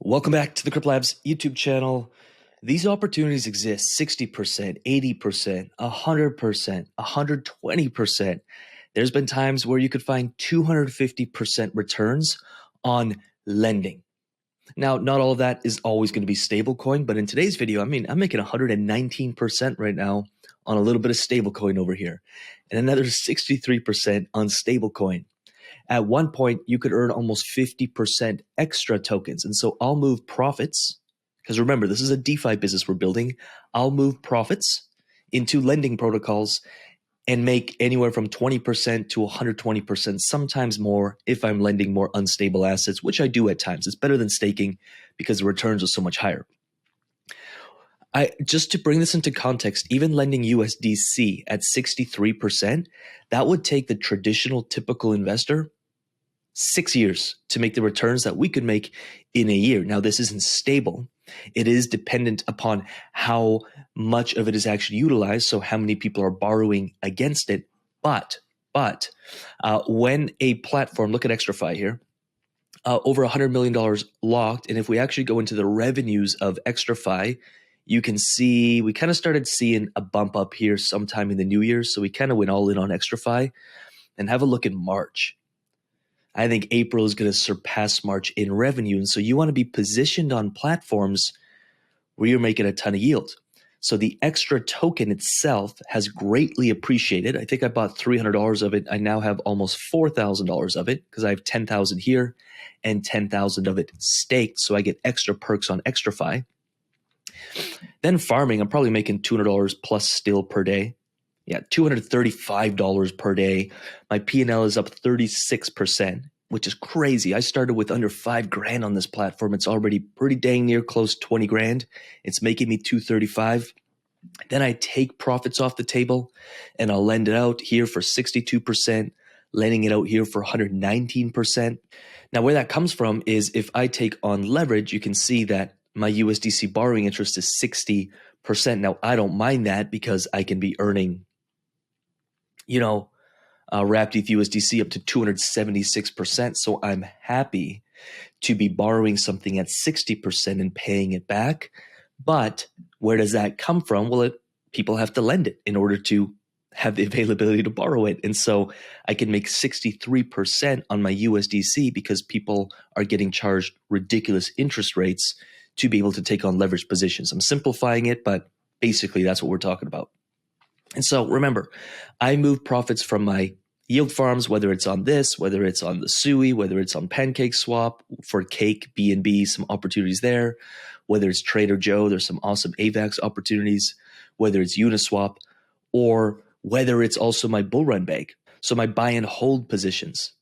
Welcome back to the Crypto Labs YouTube channel. These opportunities exist 60%, 80%, 100%, 120%. There's been times where you could find 250% returns on lending. Now, not all of that is always going to be stablecoin, but in today's video, I'm making 119% right now on a little bit of stablecoin over here and another 63% on stablecoin. At one point, you could earn almost 50% extra tokens. And so I'll move profits, because remember, this is a DeFi business we're building. I'll move profits into lending protocols and make anywhere from 20% to 120%, sometimes more if I'm lending more unstable assets, which I do at times. It's better than staking because the returns are so much higher. Just to bring this into context, even lending USDC at 63%, that would take the traditional typical investor 6 years to make the returns that we could make in a year. Now, this isn't stable. It is dependent upon how much of it is actually utilized, so how many people are borrowing against it. But when a platform, look at XtraFi here, over $100 million locked, and if we actually go into the revenues of XtraFi, you can see we kind of started seeing a bump up here sometime in the new year, so we kind of went all in on XtraFi. And have a look in March. I think April is going to surpass March in revenue. And so you want to be positioned on platforms where you're making a ton of yield. So the Extra token itself has greatly appreciated. I think I bought $300 of it. I now have almost $4,000 of it because I have 10,000 here and 10,000 of it staked. So I get extra perks on XtraFi. Then farming, I'm probably making $200 plus still per day. Yeah, $235 per day. My P&L is up 36%, which is crazy. I started with under $5,000 on this platform. It's already pretty dang near close to $20,000. It's making me $235. Then I take profits off the table and I'll lend it out here for 62%, lending it out here for 119%. Now, where that comes from is if I take on leverage, you can see that my USDC borrowing interest is 60%. Now, I don't mind that because I can be earning wrapped ETH USDC up to 276%. So I'm happy to be borrowing something at 60% and paying it back. But where does that come from? Well, people have to lend it in order to have the availability to borrow it. And so I can make 63% on my USDC because people are getting charged ridiculous interest rates to be able to take on leveraged positions. I'm simplifying it, but basically that's what we're talking about. And so remember, I move profits from my yield farms, whether it's on this, whether it's on the Sui, whether it's on PancakeSwap for Cake, BNB, some opportunities there, whether it's Trader Joe, there's some awesome AVAX opportunities, whether it's Uniswap, or whether it's also my bull run bag. So my buy and hold positions.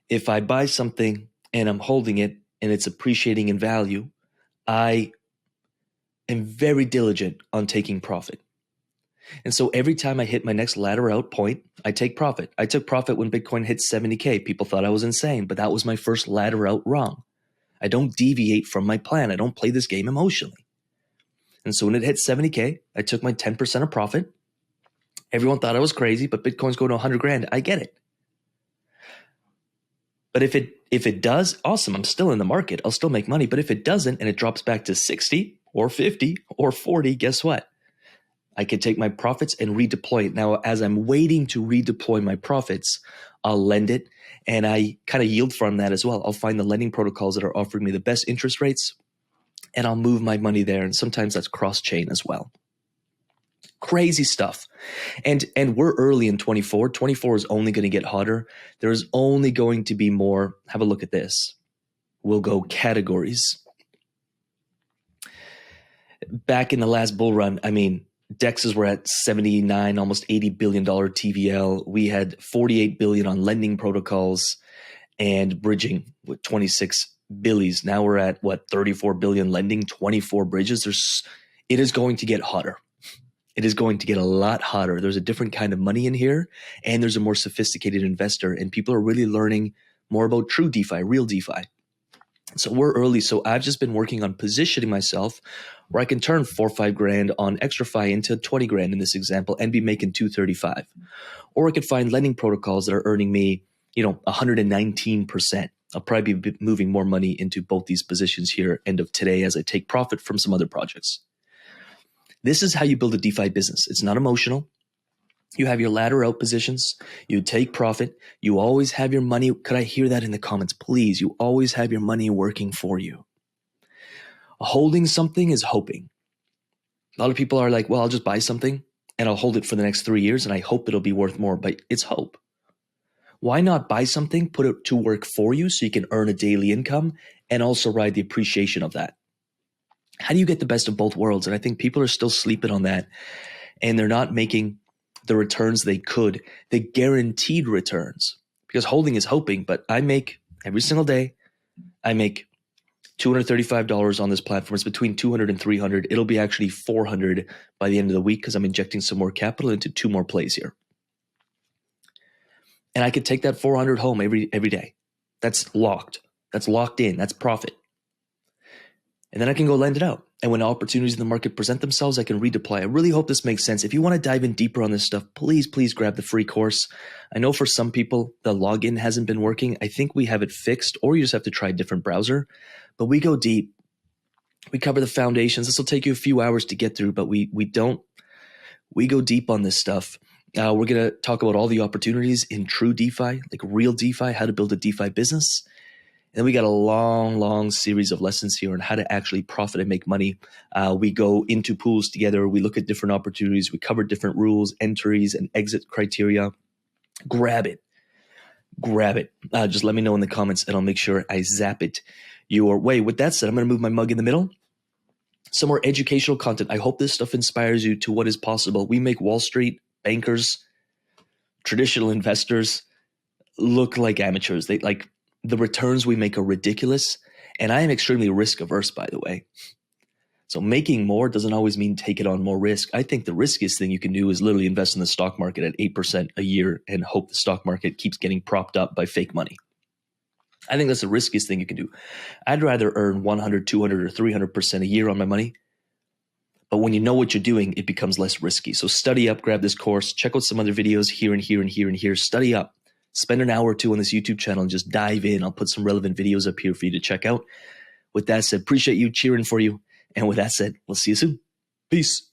If I buy something and I'm holding it and it's appreciating in value, I am very diligent on taking profit. And so every time I hit my next ladder out point, I take profit. I took profit when Bitcoin hit 70K. People thought I was insane, but that was my first ladder out wrong. I don't deviate from my plan. I don't play this game emotionally. And so when it hit 70K, I took my 10% of profit. Everyone thought I was crazy, but Bitcoin's going to $100,000. I get it. But if it does, awesome. I'm still in the market. I'll still make money. But if it doesn't and it drops back to 60 or 50 or 40, guess what? I can take my profits and redeploy it. Now, as I'm waiting to redeploy my profits, I'll lend it and I kind of yield from that as well. I'll find the lending protocols that are offering me the best interest rates and I'll move my money there. And sometimes that's cross-chain as well. Crazy stuff. And we're early in 24. 24 is only going to get hotter. There's only going to be more. Have a look at this. We'll go categories. Back in the last bull run, DEXs were at 79, almost $80 billion TVL. We had 48 billion on lending protocols and bridging with 26 billies. Now we're at 34 billion lending, 24 bridges. It is going to get hotter. It is going to get a lot hotter. There's a different kind of money in here and there's a more sophisticated investor and people are really learning more about true DeFi, real DeFi. So we're early. So I've just been working on positioning myself where I can turn 4 or 5 grand on XtraFi into 20 grand in this example and be making 235. Or I could find lending protocols that are earning me, 119%. I'll probably be moving more money into both these positions here end of today as I take profit from some other projects. This is how you build a DeFi business. It's not emotional. You have your ladder out positions. You take profit. You always have your money. Could I hear that in the comments? Please, you always have your money working for you. Holding something is hoping. A lot of people are like, well, I'll just buy something and I'll hold it for the next 3 years and I hope it'll be worth more, but it's hope. Why not buy something, put it to work for you so you can earn a daily income and also ride the appreciation of that? How do you get the best of both worlds? And I think people are still sleeping on that and they're not making the returns they could, the guaranteed returns, because holding is hoping. But I make every single day, I make $235 on this platform. It's between 200 and 300. It'll be actually 400 by the end of the week because I'm injecting some more capital into 2 more plays here. And I could take that 400 home every day. That's locked. That's locked in. That's profit. And then I can go lend it out. And when opportunities in the market present themselves, I can redeploy. I really hope this makes sense. If you want to dive in deeper on this stuff, please grab the free course. I know for some people, the login hasn't been working. I think we have it fixed, or you just have to try a different browser. But we go deep. We cover the foundations. This will take you a few hours to get through, but we go deep on this stuff. We're going to talk about all the opportunities in true DeFi, like real DeFi, how to build a DeFi business. And then we got a long series of lessons here on how to actually profit and make money. We go into pools together. We look at different opportunities. We cover different rules, entries, and exit criteria. Grab it. Just let me know in the comments and I'll make sure I zap it your way. With that said, I'm going to move my mug in the middle. Some more educational content. I hope this stuff inspires you to what is possible. We make Wall Street, bankers, traditional investors look like amateurs. The returns we make are ridiculous. And I am extremely risk averse, by the way. So making more doesn't always mean taking on more risk. I think the riskiest thing you can do is literally invest in the stock market at 8% a year and hope the stock market keeps getting propped up by fake money. I think that's the riskiest thing you can do. I'd rather earn 100, 200, or 300% a year on my money. But when you know what you're doing, it becomes less risky. So study up, grab this course, check out some other videos here and here and here and here. Study up. Spend an hour or two on this YouTube channel and just dive in. I'll put some relevant videos up here for you to check out. With that said, appreciate you, cheering for you. And with that said, we'll see you soon. Peace.